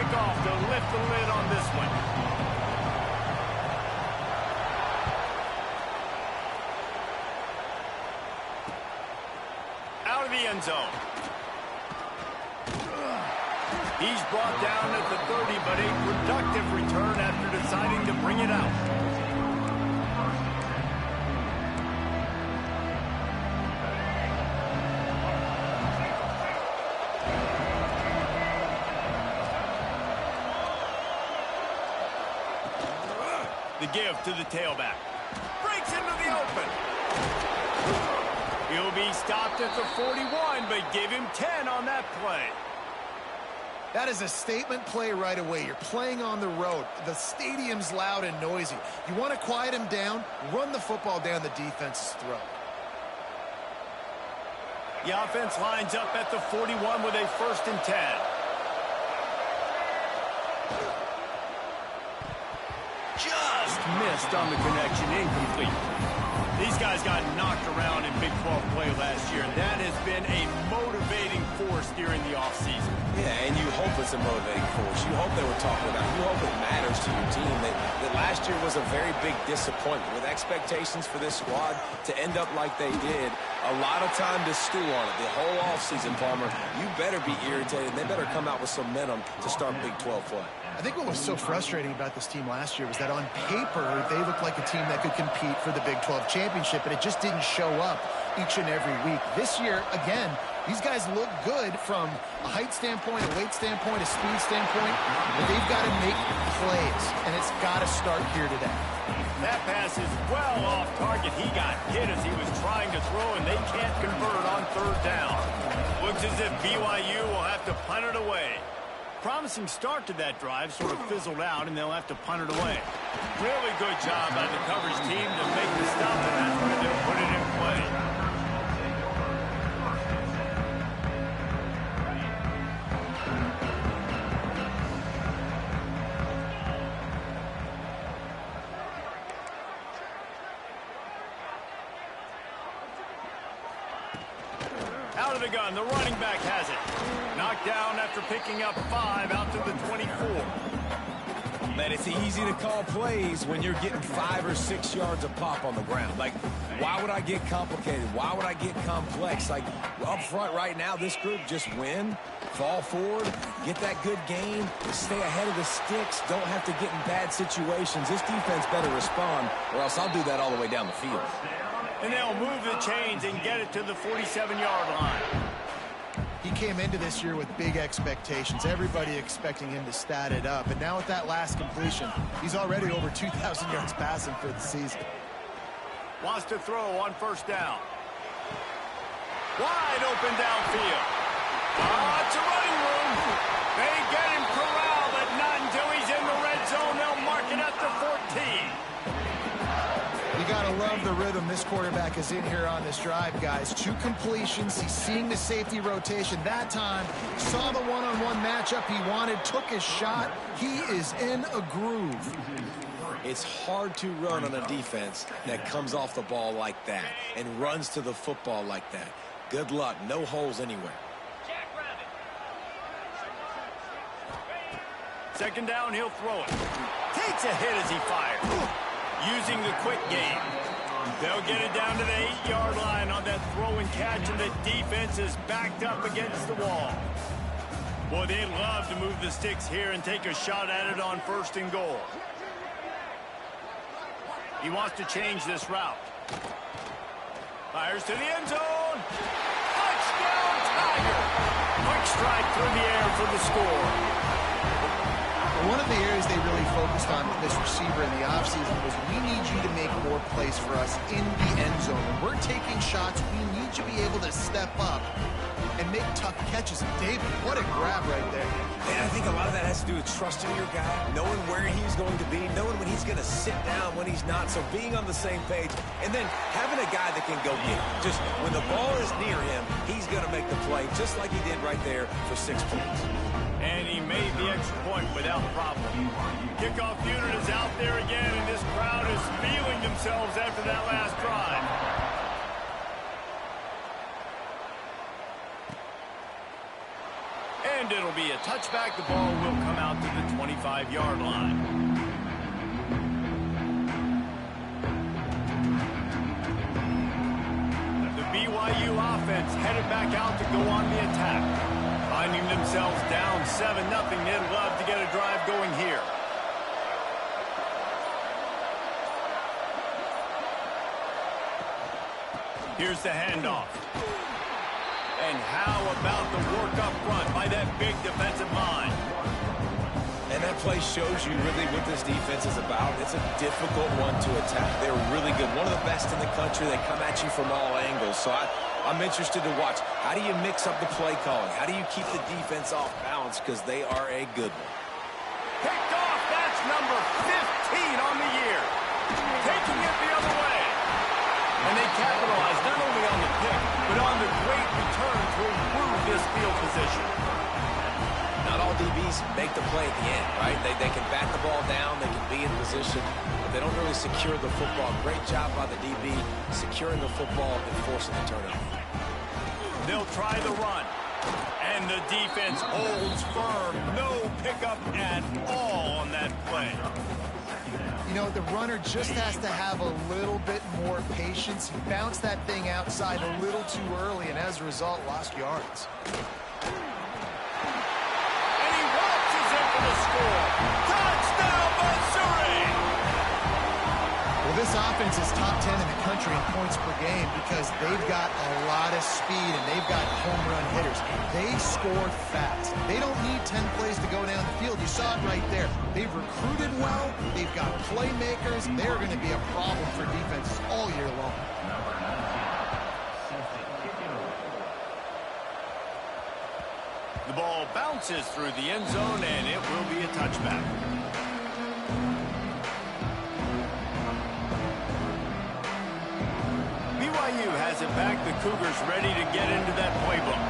kickoff to lift the lid on this one. Out of the end zone. He's brought down at the 30, but a productive return after deciding to bring it out. The give to the tailback. Breaks into the open. He'll be stopped at the 41, but give him 10 on that play. That is a statement play right away. You're playing on the road. The stadium's loud and noisy. You want to quiet him down, run the football down the defense's throat. The offense lines up at the 41 with a 1st and 10. Just missed on the connection, incomplete. These guys got knocked around in Big 12 play last year, and that has been a motivating force during the offseason. Yeah, and you hope it's a motivating force. You hope they were talking about it. You hope it matters to your team. That last year was a very big disappointment. With expectations for this squad to end up like they did, a lot of time to stew on it. The whole offseason, Palmer, you better be irritated. They better come out with some momentum to start Big 12 play. I think what was so frustrating about this team last year was that on paper, they looked like a team that could compete for the Big 12 championship, but it just didn't show up each and every week. This year, again, these guys look good from a height standpoint, a weight standpoint, a speed standpoint, but they've got to make plays, and it's got to start here today. That pass is well off target. He got hit as he was trying to throw, and they can't convert on 3rd down. Looks as if BYU will have to punt it away. Promising start to that drive, sort of fizzled out, and they'll have to punt it away. Really good job by the coverage team to make the stop, and that's where they'll put it in play. Out of the gun, the running back has it. Knocked down after picking up 5 out to the 24. Man, it's easy to call plays when you're getting 5 or 6 yards a pop on the ground. Like, why would I get complicated? Why would I get complex? Like, up front right now, this group just win, fall forward, get that good gain, stay ahead of the sticks, don't have to get in bad situations. This defense better respond, or else I'll do that all the way down the field. And they'll move the chains and get it to the 47-yard line. He came into this year with big expectations. Everybody expecting him to stat it up. And now with that last completion, he's already over 2,000 yards passing for the season. Wants to throw on 1st down. Wide open downfield. It's a running room. They get him corralled, but not until he's in the red zone. They'll mark it at the 14. You got to love the rhythm this quarterback is in here on this drive, guys. 2 completions. He's seeing the safety rotation that time. Saw the one-on-one matchup he wanted, took his shot. He is in a groove. It's hard to run on a defense that comes off the ball like that and runs to the football like that. Good luck. No holes anywhere. 2nd down, he'll throw it. Takes a hit as he fires. Using the quick game. They'll get it down to the 8-yard line on that throw and catch, and the defense is backed up against the wall. Boy, they'd love to move the sticks here and take a shot at it on 1st and goal. He wants to change this route. Fires to the end zone. Touchdown, Tiger. Quick strike through the air for the score. One of the areas they really focused on with this receiver in the offseason was we need you to make more plays for us in the end zone. When we're taking shots, we need you to be able to step up and make tough catches. And David, what a grab right there. And I think a lot of that has to do with trusting your guy, knowing where he's going to be, knowing when he's going to sit down, when he's not. So being on the same page, and then having a guy that can go get it. Just when the ball is near him, he's going to make the play, just like he did right there for 6 points. And he made the extra point without problem. Kickoff unit is out there again, and this crowd is feeling themselves after that last drive. And it'll be a touchback. The ball will come out to 25-yard line. The BYU offense headed back out to go on the attack. Finding themselves down 7-0, they'd love to get a drive going here. Here's the handoff. And how about the work up front by that big defensive line? And that play shows you really what this defense is about. It's a difficult one to attack. They're really good. One of the best in the country. They come at you from all angles. So I'm interested to watch. How do you mix up the play calling? How do you keep the defense off balance? Because they are a good one. Picked off. That's number 15 on the year. Taking it the other way. And they capitalize not only on the pick, but on the great return to improve this field position. Not all DBs make the play at the end, right? They can bat the ball down, they can be in position, but they don't really secure the football. Great job by the DB securing the football and forcing the turnover. They'll try the run. And the defense holds firm. No pickup at all on that play. You know, the runner just has to have a little bit more patience. He bounced that thing outside a little too early, and as a result, lost yards. And he waltzes in for the score. Touchdown, Missouri! Well, this offense is top 10 in the country in points per game because they've got a lot of speed and they've got home run hitters. They score fast. They don't need 10 plays to go down the field. You saw it right there. They've recruited well. They've got playmakers. They're going to be a problem for defenses all year long. The ball bounces through the end zone, and it will be a touchback. BYU has it back. The Cougars ready to get into that playbook.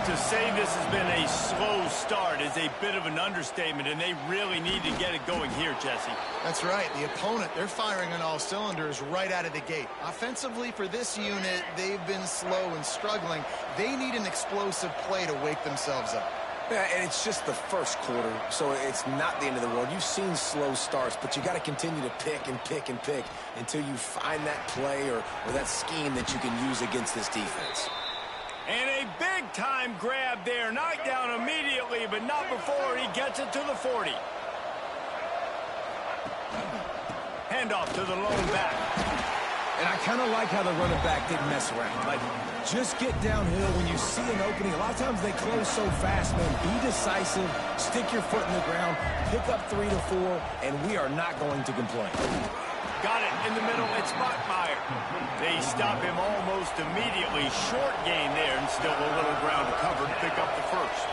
To say this has been a slow start is a bit of an understatement, and they really need to get it going here, Jesse. That's right. The opponent, they're firing on all cylinders right out of the gate. Offensively, for this unit, they've been slow and struggling. They need an explosive play to wake themselves up. Yeah, and it's just the first quarter, so it's not the end of the world. You've seen slow starts, but you got to continue to pick and pick and pick until you find that play or that scheme that you can use against this defense. And a big-time grab there. Knocked down immediately, but not before he gets it to the 40. Handoff to the lone back. And I kind of like how the running back didn't mess around. Like, just get downhill when you see an opening. A lot of times they close so fast, man. Be decisive, stick your foot in the ground, pick up 3 to 4, and we are not going to complain. Got it in the middle. It's Bachmeier. They stop him almost immediately. Short gain there, and still a little ground to cover to pick up the first.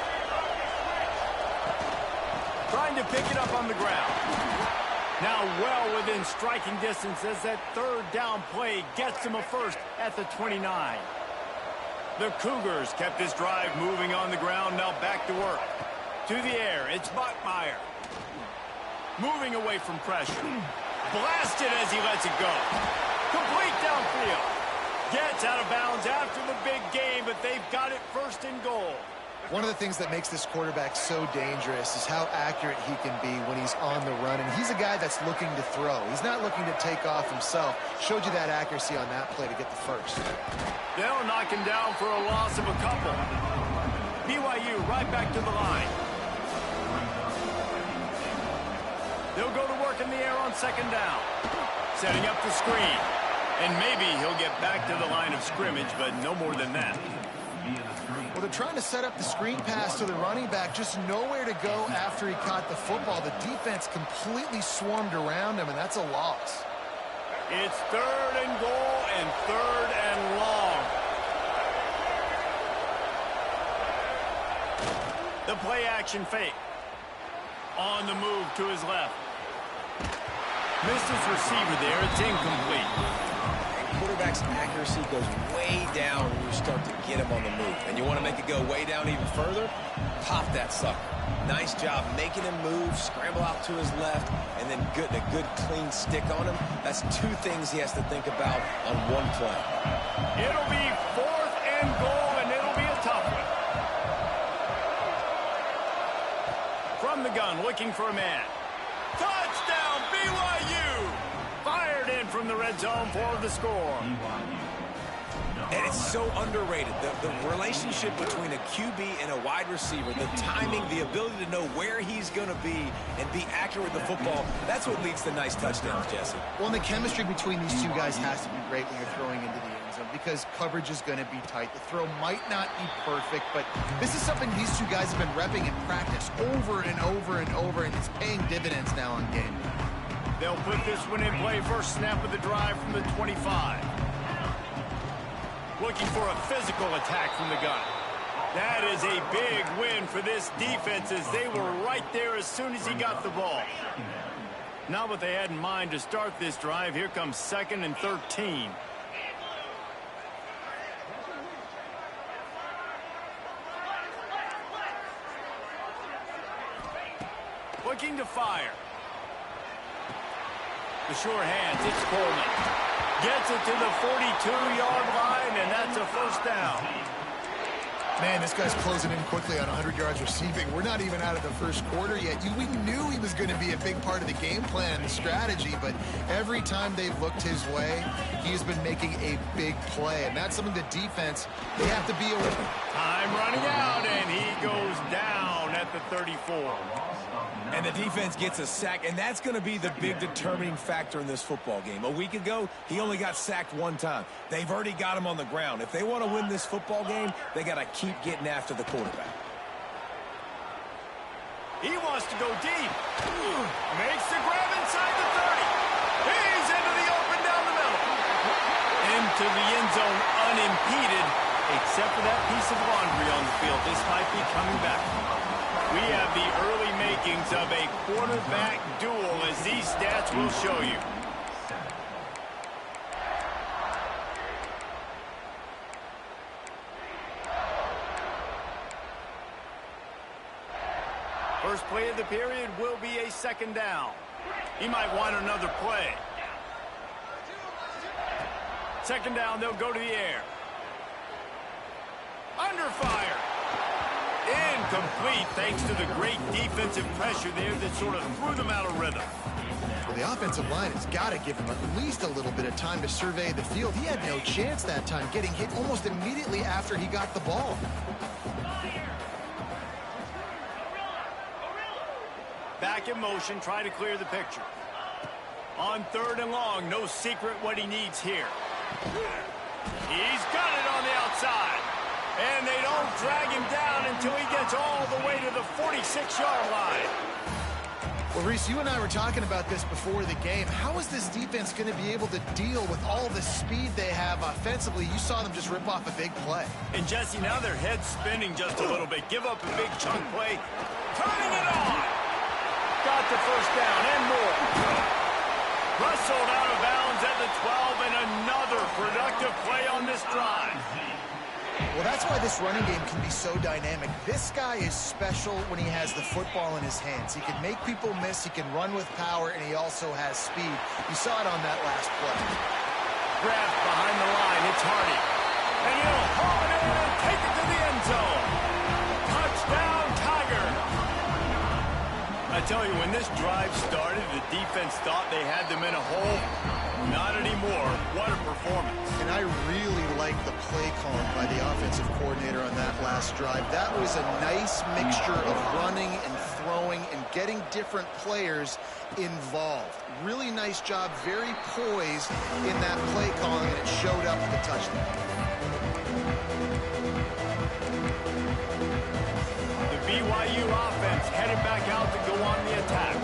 Trying to pick it up on the ground. Now well within striking distance as that third down play gets him a first at the 29. The Cougars kept this drive moving on the ground. Now back to work. To the air. It's Bachmeier. Moving away from pressure. Blasted as he lets it go. Complete downfield. Gets out of bounds after the big game, but they've got it first and goal. One of the things that makes this quarterback so dangerous is how accurate he can be when he's on the run. And he's a guy that's looking to throw. He's not looking to take off himself. Showed you that accuracy on that play to get the first. They'll knock him down for a loss of a couple. BYU right back to the line. They'll go to work in the air on second down. Setting up the screen. And maybe he'll get back to the line of scrimmage, but no more than that. Well, they're trying to set up the screen pass to the running back. Just nowhere to go after he caught the football. The defense completely swarmed around him, and that's a loss. It's third and goal and third and long. The play action fake. On the move to his left. Missed his receiver there. It's incomplete. Quarterback's accuracy goes way down when you start to get him on the move. And you want to make it go way down even further? Pop that sucker. Nice job making him move, scramble out to his left, and then a good clean stick on him. That's two things he has to think about on one play. It'll be fourth and goal, and it'll be a tough one. From the gun, looking for a man. Touchdown, BYU! Fired in from the red zone for the score. And it's so underrated. The relationship between a QB and a wide receiver, the timing, the ability to know where he's going to be and be accurate with the football, that's what leads to nice touchdowns, Jesse. Well, and the chemistry between these two guys has to be great when you're throwing into the end zone because coverage is going to be tight. The throw might not be perfect, but this is something these two guys have been repping in practice over and over and over, and it's paying dividends now on game. They'll put this one in play. First snap of the drive from the 25. Looking for a physical attack from the gun. That is a big win for this defense as they were right there as soon as he got the ball. Not what they had in mind to start this drive. Here comes 2nd and 13. Looking to fire. The sure hands, it's Coleman. Gets it to the 42-yard line, and that's a first down. Man, this guy's closing in quickly on 100 yards receiving. We're not even out of the first quarter yet. We knew he was going to be a big part of the game plan and the strategy, but every time they've looked his way, he's been making a big play, and that's something the defense, they have to be aware of. Time running out, and he goes down at the 34. And the defense gets a sack, and that's going to be the big determining factor in this football game. A week ago, he only got sacked one time. They've already got him on the ground. If they want to win this football game, they got to keep getting after the quarterback. He wants to go deep. Makes the grab inside the 30. He's into the open down the middle. Into the end zone unimpeded, except for that piece of laundry on the field. This might be coming back. We have the early makings of a quarterback duel, as these stats will show you. First play of the period will be a 2nd down. He might want another play. 2nd down, they'll go to the air. Under fire. Incomplete thanks to the great defensive pressure there that sort of threw them out of rhythm. Well, the offensive line has got to give him at least a little bit of time to survey the field. He had no chance that time, getting hit almost immediately after he got the ball. Back in motion, try to clear the picture. On 3rd and long, no secret what he needs here. He's got it on the outside. And they don't drag him down until he gets all the way to the 46-yard line. Well, Reese, you and I were talking about this before the game. How is this defense going to be able to deal with all the speed they have offensively? You saw them just rip off a big play. And, Jesse, now their head's spinning just a little bit. Give up a big chunk play. Turning it on. Got the first down and more. Wrestled out of bounds at the 12, and another productive play on this drive. Well, that's why this running game can be so dynamic. This guy is special when he has the football in his hands. He can make people miss, he can run with power, and he also has speed. You saw it on that last play. Grabbed behind the line, it's Hardy. And he'll haul it in and take it to the end zone. Touchdown, Tiger. I tell you, when this drive started, the defense thought they had them in a hole. Not anymore. What a performance. And I really like the play calling by the offensive coordinator on that last drive. That was a nice mixture of running and throwing and getting different players involved. Really nice job, very poised in that play calling, and it showed up with the touchdown. The BYU offense headed back out to go on the attack.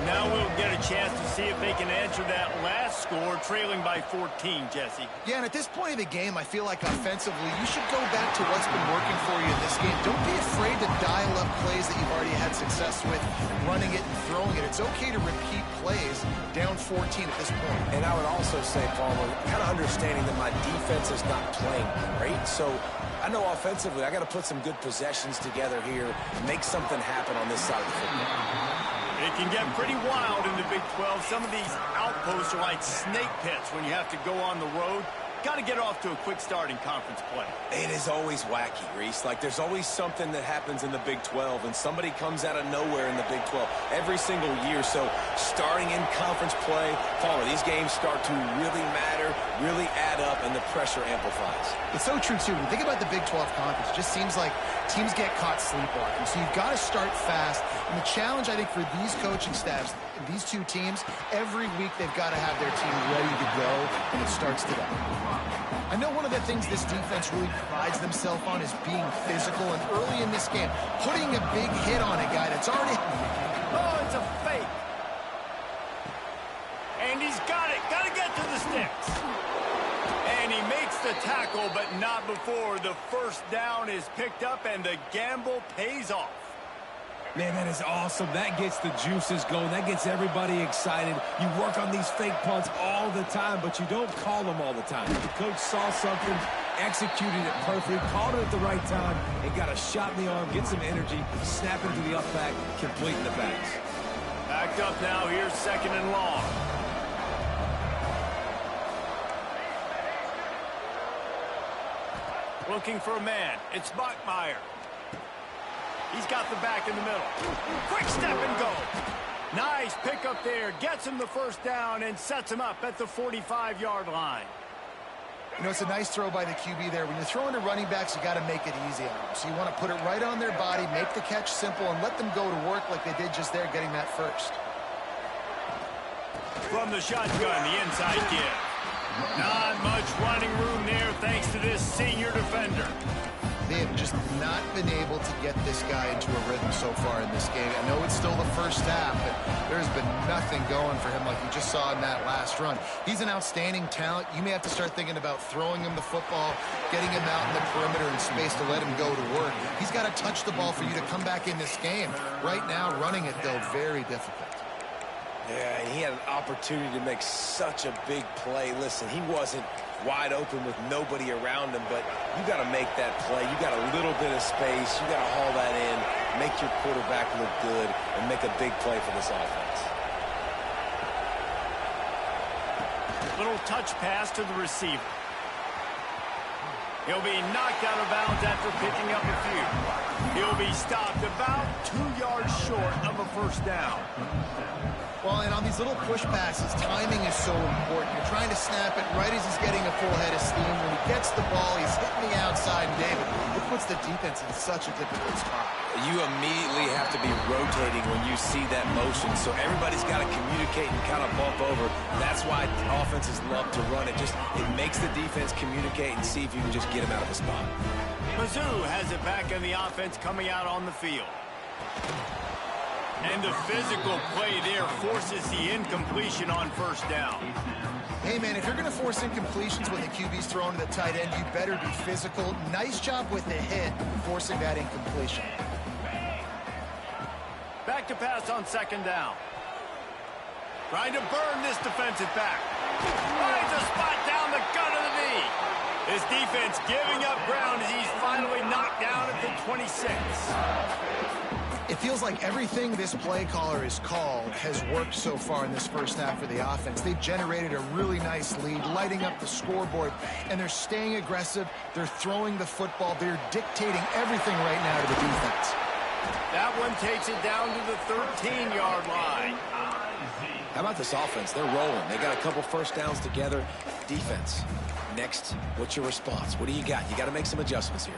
Now we'll get a chance to see if they can answer that last score, trailing by 14, Jesse. Yeah, and at this point of the game, I feel like offensively, you should go back to what's been working for you in this game. Don't be afraid to dial up plays that you've already had success with, running it and throwing it. It's okay to repeat plays down 14 at this point. And I would also say, Palmer, kind of understanding that my defense is not playing great, so I know offensively I got to put some good possessions together here, make something happen on this side of the football. It can get pretty wild in the Big 12. Some of these outposts are like snake pits when you have to go on the road. got to get off to a quick start in conference play. It is always wacky, Reese. Like, there's always something that happens in the Big 12, and somebody comes out of nowhere in the Big 12 every single year. So starting in conference play, these games start to really matter, really add up, and the pressure amplifies. It's so true, too. When you think about the Big 12 conference, it just seems like teams get caught sleepwalking. So you've got to start fast. And the challenge, I think, for these coaching staffs, these two teams, every week they've got to have their team ready to go, and it starts today. I know one of the things this defense really prides themselves on is being physical, and early in this game, putting a big hit on a guy that's already... Oh, it's a fake. And he's got it. Got to get to the sticks. And he makes the tackle, but not before the first down is picked up and the gamble pays off. Man, that is awesome. That gets the juices going. That gets everybody excited. You work on these fake punts all the time, but you don't call them all the time. The coach saw something, executed it perfectly, called it at the right time, and got a shot in the arm, get some energy, snap into the up back, completing the pass. Backed up now. Here's 2nd and long. Looking for a man. It's Bachmeier. He's got the back in the middle. Quick step and go. Nice pick up there. Gets him the first down and sets him up at the 45-yard line. You know, it's a nice throw by the QB there. When you're throwing to running backs, you got to make it easy on them. So you want to put it right on their body, make the catch simple, and let them go to work like they did just there, getting that first. From the shotgun, the inside give. Not much running room there thanks to this senior defender. They have just not been able to get this guy into a rhythm so far in this game. I know it's still the first half, but there's been nothing going for him like you just saw in that last run. He's an outstanding talent. You may have to start thinking about throwing him the football, getting him out in the perimeter in space to let him go to work. He's got to touch the ball for you to come back in this game. Right now, running it, though, very difficult. Yeah, and he had an opportunity to make such a big play. Listen, he wasn't wide open with nobody around him, but you got to make that play. You got a little bit of space. You got to haul that in, make your quarterback look good, and make a big play for this offense. Little touch pass to the receiver. He'll be knocked out of bounds after picking up a few. He'll be stopped about 2 yards short of a first down. Well, and on these little push passes, timing is so important. You're trying to snap it right as he's getting a full head of steam. When he gets the ball, he's hitting the outside. And David, it puts the defense in such a difficult spot. You immediately have to be rotating when you see that motion, so everybody's got to communicate and kind of bump over. That's why offenses love to run it. It makes the defense communicate and see if you can just get him out of the spot. Mizzou has it back in the offense coming out on the field. And the physical play there forces the incompletion on first down. Hey, man, if you're going to force incompletions when the QB's throwing to the tight end, you better be physical. Nice job with the hit, forcing that incompletion. Back to pass on 2nd down. Trying to burn this defensive back. Finds a spot down the gut of the knee. This defense giving up ground as he's finally knocked down at the 26. It feels like everything this play caller has called has worked so far in this first half for the offense. They've generated a really nice lead, lighting up the scoreboard, and they're staying aggressive. They're throwing the football. They're dictating everything right now to the defense. That one takes it down to the 13-yard line. How about this offense? They're rolling. They got a couple first downs together. Defense. Next, what's your response? What do you got? You got to make some adjustments here.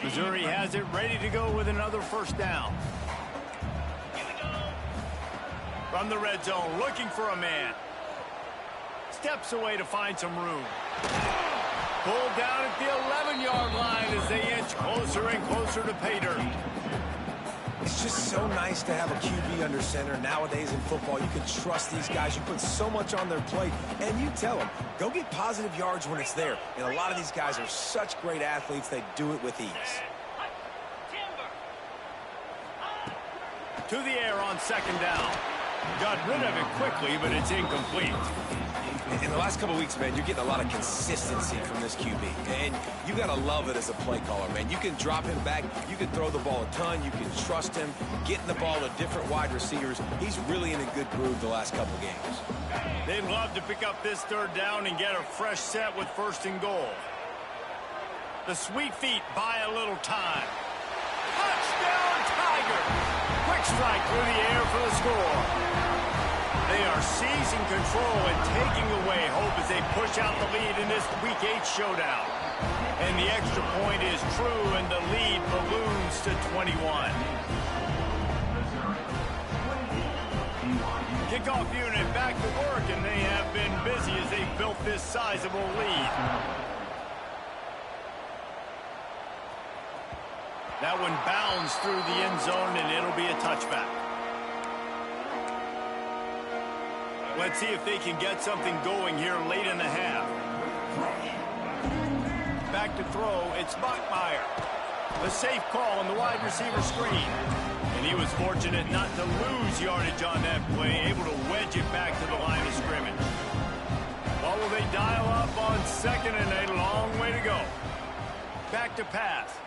Missouri has it ready to go with another first down. From the red zone, looking for a man. Steps away to find some room. Pulled down at the 11-yard line as they inch closer and closer to pay dirt. It's just so nice to have a QB under center. Nowadays in football, you can trust these guys. You put so much on their plate, and you tell them, go get positive yards when it's there. And a lot of these guys are such great athletes, they do it with ease. To the air on 2nd down. Got rid of it quickly, but it's incomplete. In the last couple of weeks, man, you're getting a lot of consistency from this QB. And you got to love it as a play caller, man. You can drop him back. You can throw the ball a ton. You can trust him. Getting the ball to different wide receivers. He's really in a good groove the last couple of games. They'd love to pick up this third down and get a fresh set with 1st and goal. The sweet feet buy a little time. Touchdown, Tigers! Quick strike through the air for the score. They are seizing control and taking away hope as they push out the lead in this Week 8 showdown. And the extra point is true, and the lead balloons to 21. Kickoff unit back to work, and they have been busy as they built this sizable lead. That one bounds through the end zone, and it'll be a touchback. Let's see if they can get something going here late in the half. Back to throw, it's Bachmeier. A safe call on the wide receiver screen. And he was fortunate not to lose yardage on that play, able to wedge it back to the line of scrimmage. Well, will they dial up on 2nd and a long way to go? Back to pass.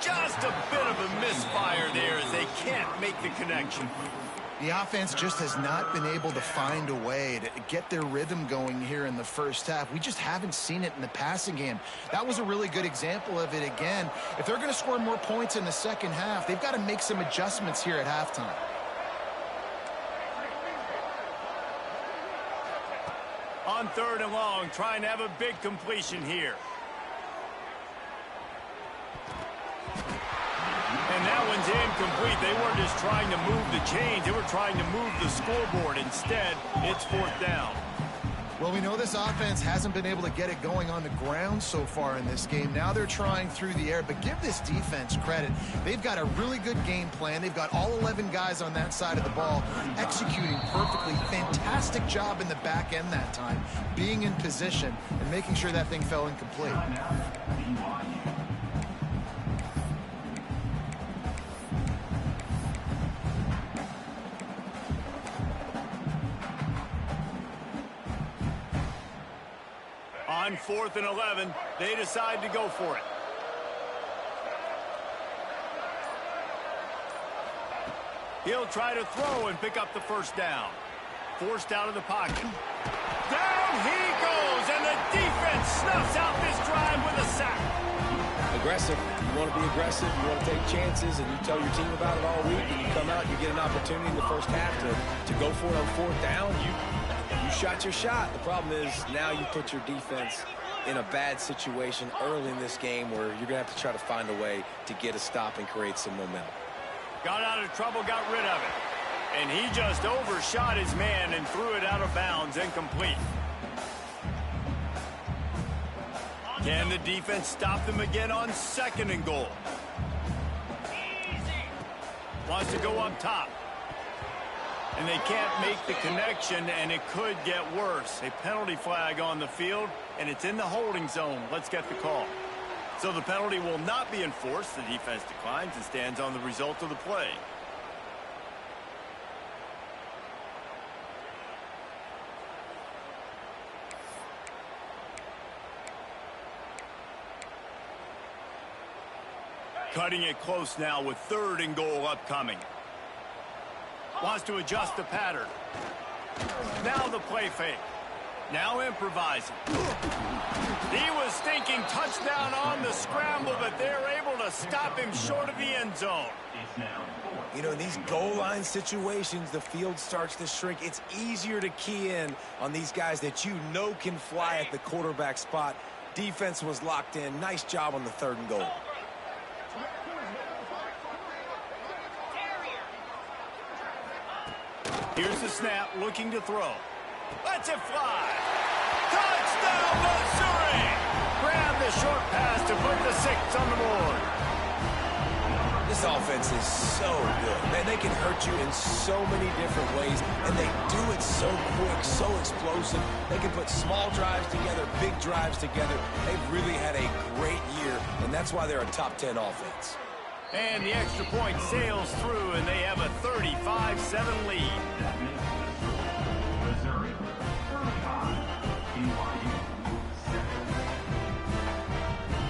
Just a bit of a misfire there as they can't make the connection. The offense just has not been able to find a way to get their rhythm going here in the first half. We just haven't seen it in the passing game. That was a really good example of it again. If they're going to score more points in the second half, they've got to make some adjustments here at halftime. On 3rd and long, trying to have a big completion here. And that one's incomplete. They weren't just trying to move the chains. They were trying to move the scoreboard. Instead, it's 4th down. Well, we know this offense hasn't been able to get it going on the ground so far in this game. Now they're trying through the air, but give this defense credit. They've got a really good game plan. They've got all 11 guys on that side of the ball executing perfectly. Fantastic job in the back end that time, being in position and making sure that thing fell incomplete. On 4th and 11, they decide to go for it. He'll try to throw and pick up the 1st down. Forced out of the pocket. Down he goes, and the defense snuffs out this drive with a sack. Aggressive. You want to be aggressive. You want to take chances, and you tell your team about it all week, and you come out and you get an opportunity in the first half to go for it on 4th down. You shot your shot. The problem is now you put your defense in a bad situation early in this game where you're going to have to try to find a way to get a stop and create some momentum. Got out of trouble, got rid of it. And he just overshot his man and threw it out of bounds, incomplete. Can the defense stop them again on 2nd and goal? Wants to go up top. And they can't make the connection, and it could get worse. A penalty flag on the field, and it's in the holding zone. Let's get the call. So the penalty will not be enforced. The defense declines and stands on the result of the play. Cutting it close now with 3rd and goal upcoming. Wants to adjust the pattern. Now the play fake. Now improvising. He was thinking touchdown on the scramble, but they're able to stop him short of the end zone. You know, in these goal line situations, the field starts to shrink. It's easier to key in on these guys that you know can fly at the quarterback spot. Defense was locked in. Nice job on the 3rd and goal. Here's the snap, looking to throw. Lets it fly. Touchdown, Missouri! Grab the short pass to put the 6 on the board. This offense is so good. Man, they can hurt you in so many different ways, and they do it so quick, so explosive. They can put small drives together, big drives together. They've really had a great year, and that's why they're a top 10 offense. And the extra point sails through, and they have a 35-7 lead.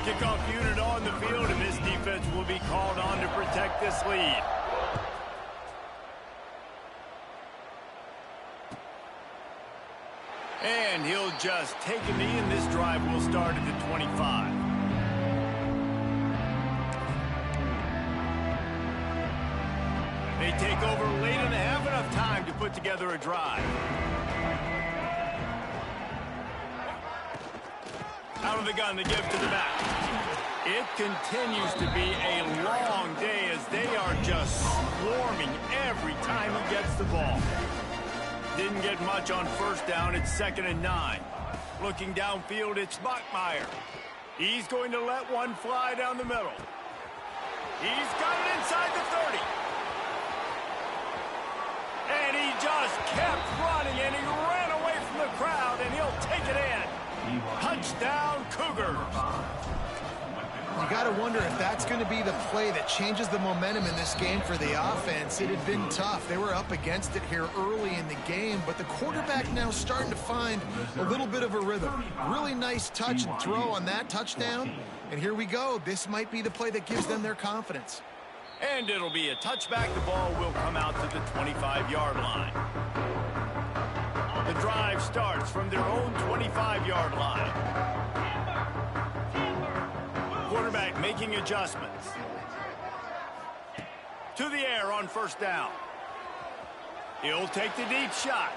Kickoff unit on the field, and this defense will be called on to protect this lead. And he'll just take a knee, and this drive will start at the 25. They take over late in the half, enough time to put together a drive. Out of the gun to give to the back. It continues to be a long day as they are just swarming every time he gets the ball. Didn't get much on first down. It's 2nd and 9. Looking downfield, it's Bachmeier. He's going to let one fly down the middle. He's got it inside the 30. And he just kept running, and he ran away from the crowd, and he'll take it in. Touchdown, Cougars. You got to wonder if that's going to be the play that changes the momentum in this game for the offense. It had been tough. They were up against it here early in the game, but the quarterback now starting to find a little bit of a rhythm. Really nice touch and throw on that touchdown. And here we go. This might be the play that gives them their confidence. And it'll be a touchback. The ball will come out to the 25-yard line. The drive starts from their own 25-yard line. Quarterback making adjustments. To the air on first down. He'll take the deep shot.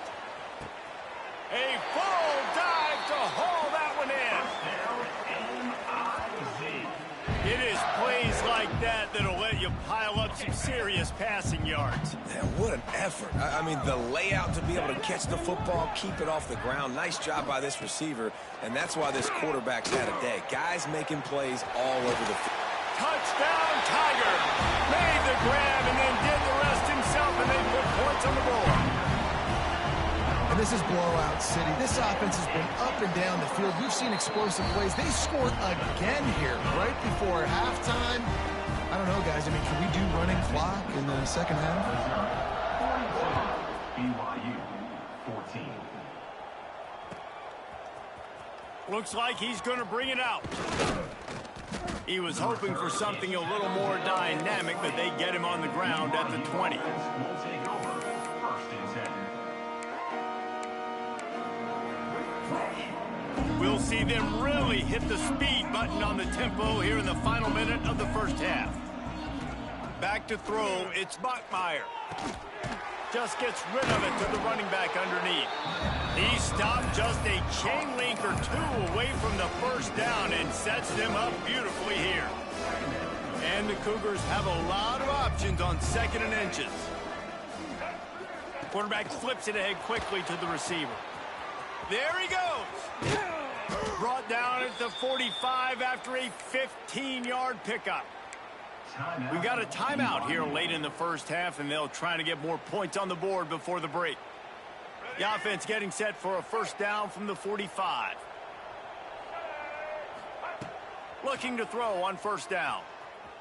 A full dive to haul that one in. It is plays like that that'll let you pile up some serious passing yards. Man, what an effort. I mean, the layout to be able to catch the football, keep it off the ground. Nice job by this receiver, and that's why this quarterback's had a day. Guys making plays all over the field. Touchdown, Tiger. Made the grab and then did the rest himself, and they put points on the board. And this is blowout city. This offense has been up and down the field. We've seen explosive plays. They scored again here right before halftime. I don't know, guys. I mean, can we do running clock in the second half? BYU 14. Looks like he's going to bring it out. He was hoping for something a little more dynamic, but they get him on the ground at the 20. We'll see them really hit the speed button on the tempo here in the final minute of the first half. Back to throw, it's Bachmeier. Just gets rid of it to the running back underneath. He stopped just a chain link or two away from the first down and sets them up beautifully here. And the Cougars have a lot of options on 2nd and inches. Quarterback flips it ahead quickly to the receiver. There he goes. Brought down at the 45 after a 15-yard pickup. We got a timeout here late in the first half, and they'll try to get more points on the board before the break. The offense getting set for a first down from the 45. Looking to throw on first down.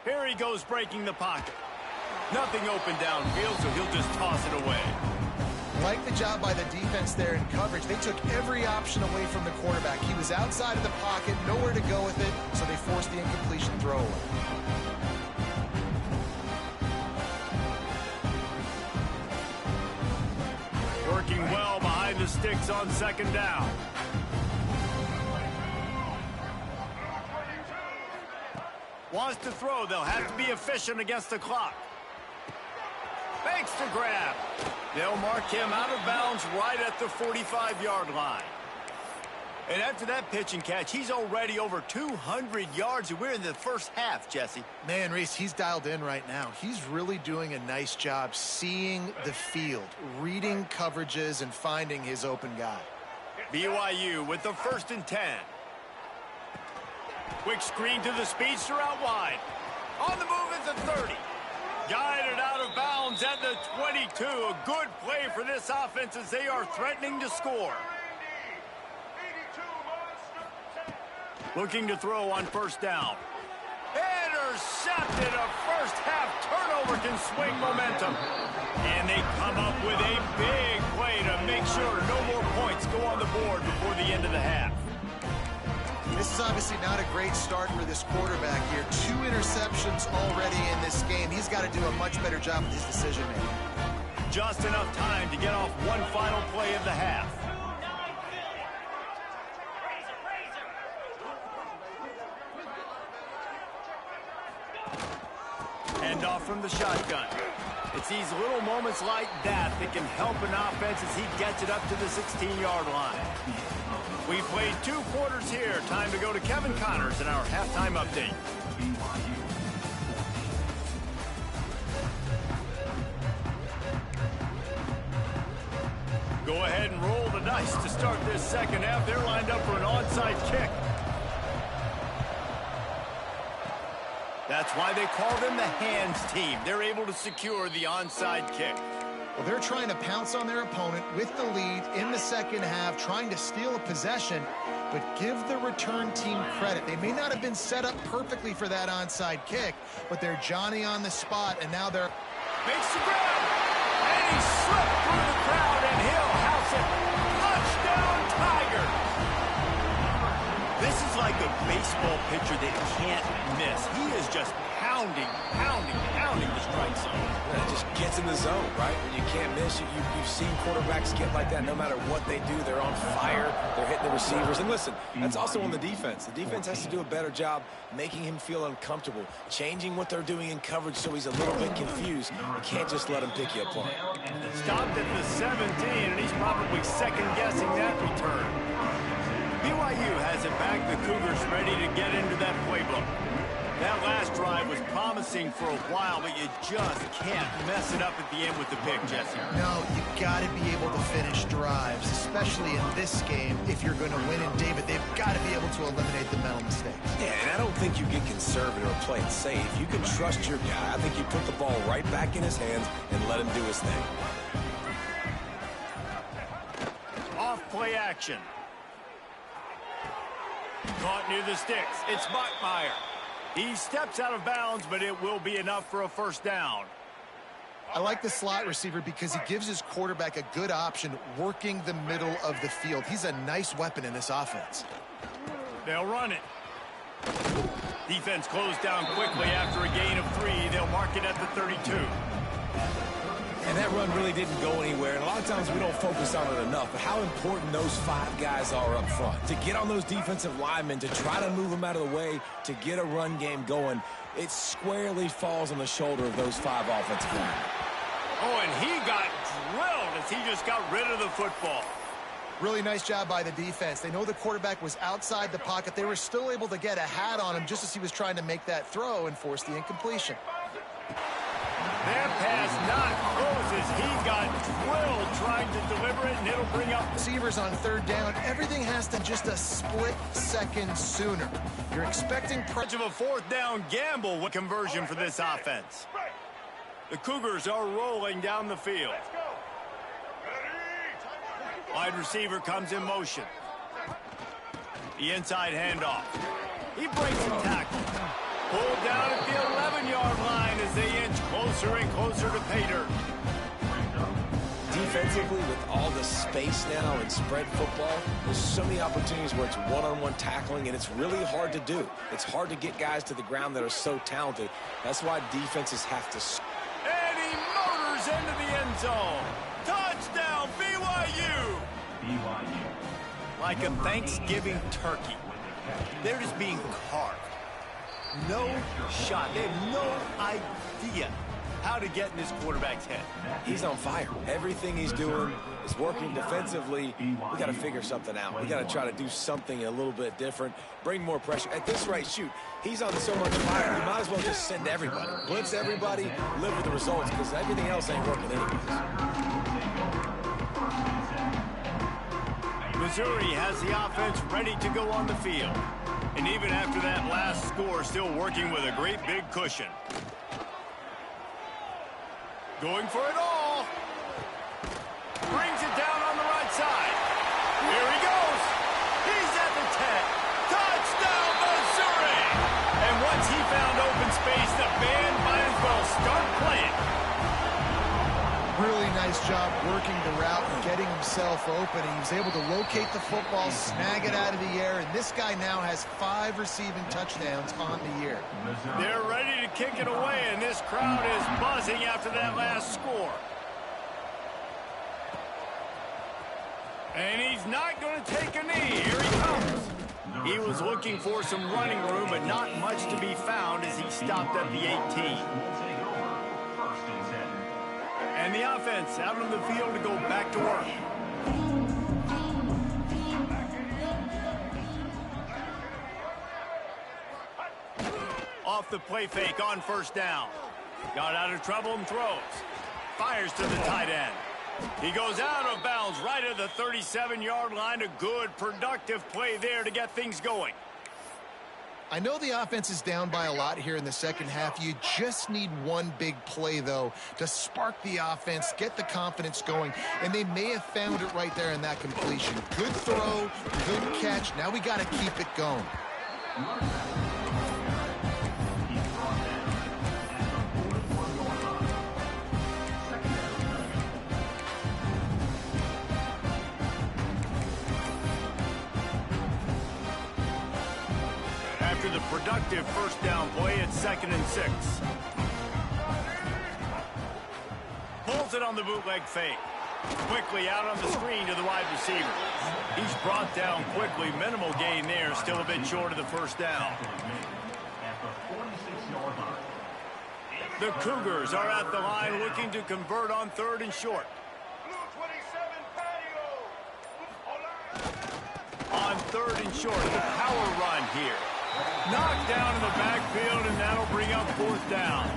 Here he goes breaking the pocket. Nothing open downfield, so he'll just toss it away. Like the job by the defense there in coverage. They took every option away from the quarterback. He was outside of the pocket, nowhere to go with it, so they forced the incompletion throwaway. Working well behind the sticks on 2nd down. Wants to throw. They'll have to be efficient against the clock. Makes the grab. They'll mark him out of bounds right at the 45-yard line. And after that pitch and catch, he's already over 200 yards, and we're in the first half, Jesse. Man, Reese, he's dialed in right now. He's really doing a nice job seeing the field, reading coverages, and finding his open guy. BYU with the 1st and 10. Quick screen to the speedster out wide. On the move at the 30. Guided out of bounds at the 22. A good play for this offense as they are threatening to score. Looking to throw on first down. Intercepted. A first half turnover can swing momentum. And they come up with a big play to make sure no more points go on the board before the end of the half. This is obviously not a great start for this quarterback here. 2 interceptions already in this game. He's got to do a much better job with his decision-making. Just enough time to get off one final play of the half. off from the shotgun. It's these little moments like that that can help an offense as he gets it up to the 16-yard line. We played 2 quarters here. Time to go to Kevin Connors in our halftime update. Go ahead and roll the dice to start this second half. They're lined up for an onside kick. That's why they call them the hands team. They're able to secure the onside kick. Well, they're trying to pounce on their opponent with the lead in the second half, trying to steal a possession, but give the return team credit. They may not have been set up perfectly for that onside kick, but they're Johnny on the spot, and now they're... Makes the grab, and he slipped through the crowd, and he'll house it. Touchdown, Tiger! This is like a baseball pitcher that can't miss. He is just pounding the strike zone. Yeah, it just gets in the zone, right? When you can't miss, you've seen quarterbacks get like that no matter what they do. They're on fire. They're hitting the receivers. And listen, that's also on the defense. The defense has to do a better job making him feel uncomfortable, changing what they're doing in coverage so he's a little bit confused. You can't just let him pick you apart. Stopped at the 17, and he's probably second-guessing that return. BYU has it back. The Cougars ready to get into that playbook. That last drive was promising for a while, but you just can't mess it up at the end with the pick, Jesse. No, you got to be able to finish drives, especially in this game. If you're going to win, and David, they've got to be able to eliminate the mental mistakes. Yeah, and I don't think you get conservative or play it safe. You can trust your guy. I think you put the ball right back in his hands and let him do his thing. Off play action. Caught near the sticks. It's Bachmeier. He steps out of bounds, but it will be enough for a first down. I like the slot receiver because he gives his quarterback a good option working the middle of the field. He's a nice weapon in this offense. They'll run it. Defense closed down quickly after a gain of 3. They'll mark it at the 32. And that run really didn't go anywhere. And a lot of times we don't focus on it enough. But how important those 5 guys are up front. To get on those defensive linemen, to try to move them out of the way, to get a run game going, it squarely falls on the shoulder of those 5 offensive linemen. Oh, and he got drilled as he just got rid of the football. Really nice job by the defense. They know the quarterback was outside the pocket. They were still able to get a hat on him just as he was trying to make that throw and force the incompletion. That pass not close as he got drilled trying to deliver it, and it'll bring up receivers on 3rd down. Everything has to just a split second sooner. You're expecting much of a 4th down gamble with conversion for this offense. The Cougars are rolling down the field. Wide receiver comes in motion. The inside handoff. He breaks a tackle. Pulled down at the 11-yard line as they inch closer and closer to pay dirt. Defensively, with all the space now in spread football, there's so many opportunities where it's one-on-one tackling, and it's really hard to do. It's hard to get guys to the ground that are so talented. That's why defenses have to... And he motors into the end zone. Touchdown, BYU! Like a Thanksgiving turkey. They're just being carved. No shot. They have no idea how to get in this quarterback's head. He's on fire. Everything he's doing is working defensively. We got to figure something out. We got to try to do something a little bit different, bring more pressure. At this rate, shoot, he's on so much fire, you might as well just send everybody. Blitz everybody, live with the results, because everything else ain't working anyways. Missouri has the offense ready to go on the field. And even after that last score, still working with a great big cushion. Going for it all. Brings it down on the right side. Here he goes. He's at the 10. Touchdown, Missouri! And once he found open space, the band might as well start playing. Really nice job working the route and getting himself open. He was able to locate the football, snag it out of the air, and this guy now has 5 receiving touchdowns on the year. They're ready to kick it away, and this crowd is buzzing after that last score. And he's not going to take a knee. Here he comes. He was looking for some running room, but not much to be found as he stopped at the 18. And the offense out on the field to go back to work. Off the play fake on first down. Got out of trouble and throws. Fires to the tight end. He goes out of bounds right at the 37-yard line. A good, productive play there to get things going. I know the offense is down by a lot here in the second half. You just need one big play, though, to spark the offense, get the confidence going, and they may have found it right there in that completion. Good throw, good catch. Now we got to keep it going. After the productive first down play, it's 2nd and 6. Pulls it on the bootleg fake. Quickly out on the screen to the wide receiver. He's brought down quickly. Minimal gain there. Still a bit short of the first down. The Cougars are at the line looking to convert on 3rd and short. On 3rd and short, the power run here. Knocked down in the backfield, and that'll bring up 4th down.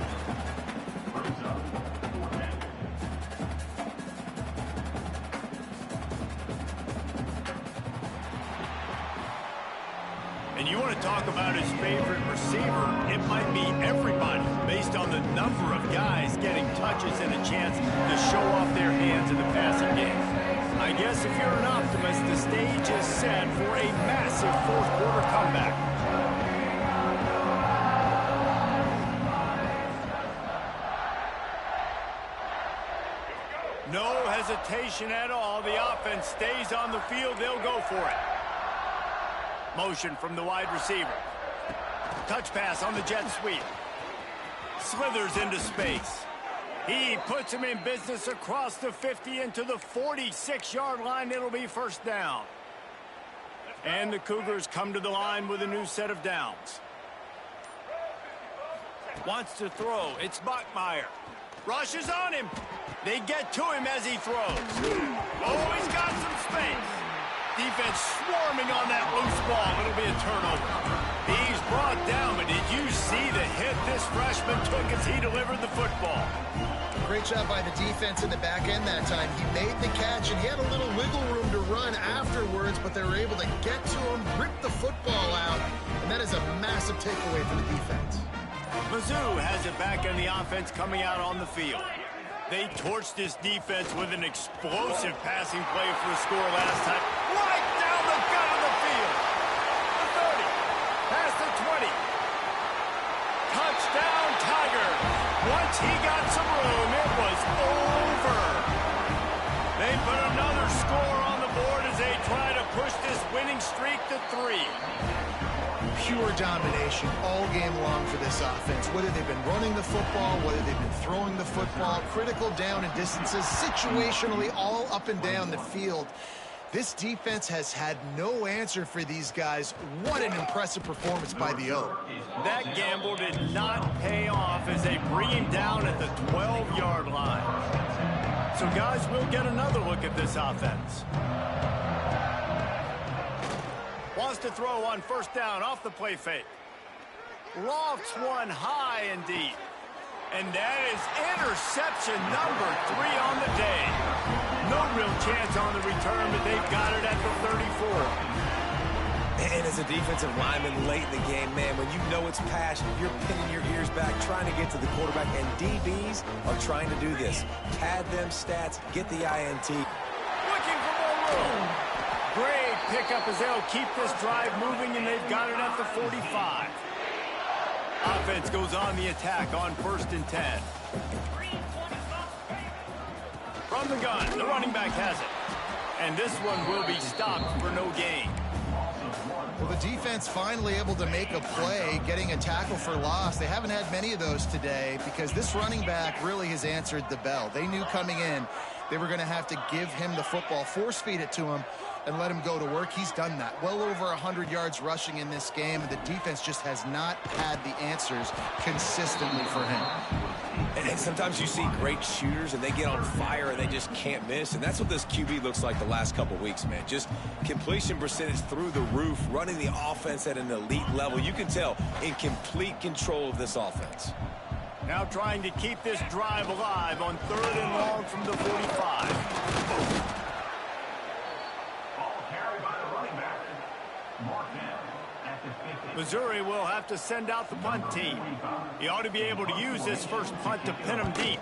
And you want to talk about his favorite receiver, it might be everybody, based on the number of guys getting touches and a chance to show off their hands in the passing game. I guess if you're an optimist, the stage is set for a massive 4th quarter comeback. No hesitation at all. The offense stays on the field. They'll go for it. Motion from the wide receiver. Touch pass on the jet sweep. Slithers into space. He puts him in business across the 50 into the 46-yard line. It'll be 1st down. And the Cougars come to the line with a new set of downs. Wants to throw. It's Bachmeier. Rushes on him. They get to him as he throws. Oh, he's got some space. Defense swarming on that loose ball. It'll be a turnover. He's brought down, but did you see the hit this freshman took as he delivered the football? Great job by the defense in the back end that time. He made the catch, and he had a little wiggle room to run afterwards, but they were able to get to him, rip the football out, and that is a massive takeaway for the defense. Mizzou has it back in the offense coming out on the field. They torched this defense with an explosive passing play for a score last time. Right down the gut of the field. The 30. Past the 20. Touchdown, Tigers. Once he got some room, it was over. They put another score on the board as they try to push this winning streak to 3. Pure domination all game long for this offense. Whether they've been running the football, whether they've been throwing the football, critical down and distances, situationally all up and down the field. This defense has had no answer for these guys. What an impressive performance by the O. That gamble did not pay off as they bring him down at the 12-yard line. So, guys, we'll get another look at this offense. Wants to throw on 1st down off the play fake. Lofts one high and deep. And that is interception number 3 on the day. No real chance on the return, but they've got it at the 34. And as a defensive lineman late in the game, man, when you know it's passion, you're pinning your ears back, trying to get to the quarterback, and DBs are trying to do this. Pad them stats, get the INT. Looking for more room. Great pickup as they'll keep this drive moving, and they've got it at the 45. Offense goes on the attack on 1st and 10. From the gun, the running back has it. And this one will be stopped for no gain. Well, the defense finally able to make a play, getting a tackle for loss. They haven't had many of those today because this running back really has answered the bell. They knew coming in they were going to have to give him the football, force feed it to him, and let him go to work. He's done that. Well over 100 yards rushing in this game. The defense just has not had the answers consistently for him. And sometimes you see great shooters and they get on fire and they just can't miss. And that's what this QB looks like the last couple weeks, man. Just completion percentage through the roof, running the offense at an elite level. You can tell in complete control of this offense. Now trying to keep this drive alive on 3rd and long from the 45. Ball carried by the running back. Mark down at the 50. Missouri will have to send out the punt team. He ought to be able to use this first punt to pin him deep.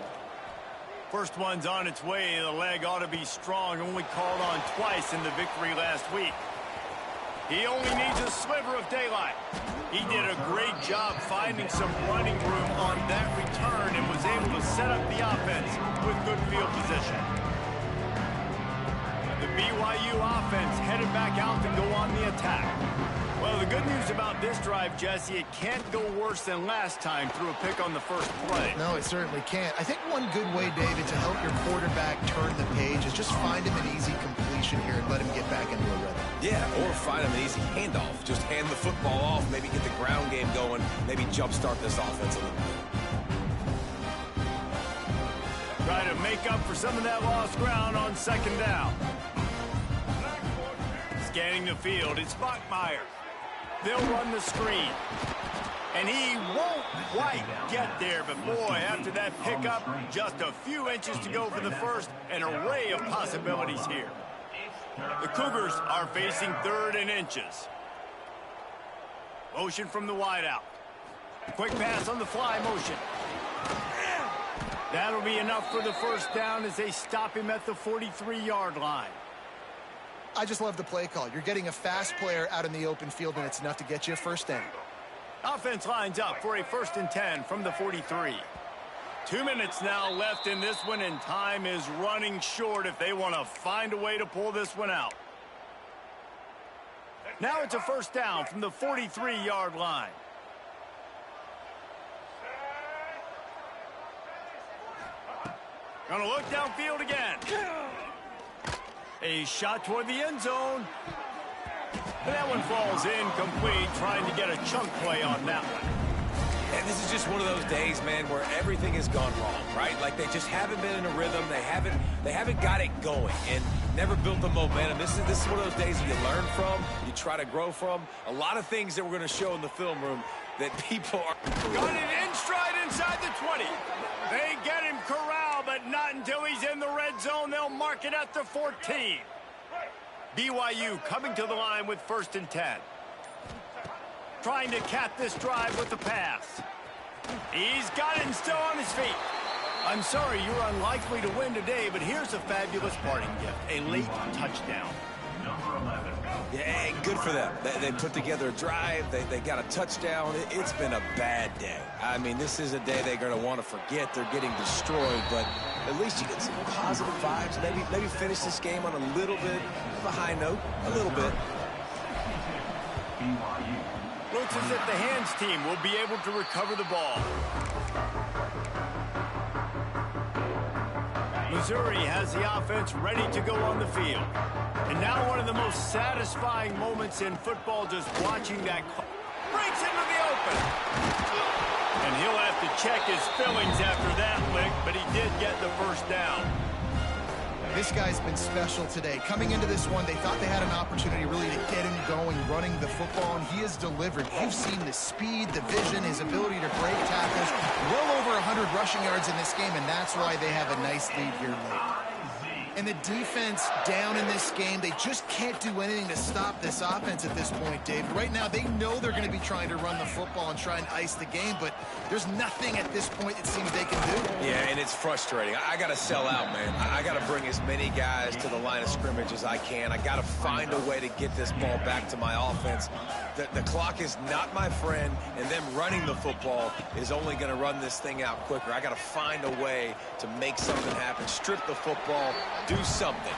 First one's on its way. The leg ought to be strong. Only called on twice in the victory last week. He only needs a sliver of daylight. He did a great job finding some running room on that return and was able to set up the offense with good field position. The BYU offense headed back out to go on the attack. Well, the good news about this drive, Jesse, it can't go worse than last time through a pick on the first play. No, it certainly can't. I think one good way, David, to help your quarterback turn the page is just find him an easy completion here and let him get back into a rhythm. Yeah, or find him an easy handoff. Just hand the football off, maybe get the ground game going, maybe jumpstart this offense a little bit. Try to make up for some of that lost ground on 2nd down. Scanning the field, it's Bachmeier. They'll run the screen. And he won't quite get there, but boy, after that pickup, just a few inches to go for the first, an array of possibilities here. The Cougars are facing 3rd and inches. Motion from the wideout. Quick pass on the fly motion. That'll be enough for the first down as they stop him at the 43-yard line. I just love the play call. You're getting a fast player out in the open field, and it's enough to get you a first down. Offense lines up for a 1st and 10 from the 43. 2 minutes now left in this one, and time is running short if they want to find a way to pull this one out. Now it's a first down from the 43-yard line. Gonna look downfield again. A shot toward the end zone. And that one falls incomplete, trying to get a chunk play on that one. And this is just one of those days, man, where everything has gone wrong, right? Like they just haven't been in a rhythm. They haven't got it going and never built the momentum. This is one of those days that you learn from, you try to grow from. A lot of things that we're going to show in the film room that people are... Got it in stride inside the 20. They get him corralled, but not until he's in the red zone. They'll mark it at the 14. BYU coming to the line with 1st and 10. Trying to cap this drive with the pass. He's got it and still on his feet. I'm sorry, you're unlikely to win today, but here's a fabulous parting gift. A late touchdown. Number 11. Yeah, good for them. They put together a drive. They got a touchdown. It's been a bad day. I mean, this is a day they're going to want to forget. They're getting destroyed, but at least you get some positive vibes. Maybe finish this game on a little bit of a high note. A little bit. BYU. Looks as if the hands team will be able to recover the ball. Missouri has the offense ready to go on the field. And now one of the most satisfying moments in football, just watching that breaks into the open. And he'll have to check his fillings after that lick, but he did get the first down. This guy's been special today. Coming into this one, they thought they had an opportunity really to get him going, running the football, and he has delivered. You've seen the speed, the vision, his ability to break tackles. Well over 100 rushing yards in this game, and that's why they have a nice lead here late. And the defense down in this game, they just can't do anything to stop this offense at this point, Dave. Right now, they know they're going to be trying to run the football and try and ice the game, but there's nothing at this point it seems they can do. Yeah, and it's frustrating. I got to sell out, man. I got to bring as many guys to the line of scrimmage as I can. I got to find a way to get this ball back to my offense. The clock is not my friend, and them running the football is only going to run this thing out quicker. I got to find a way to make something happen, strip the football, do something.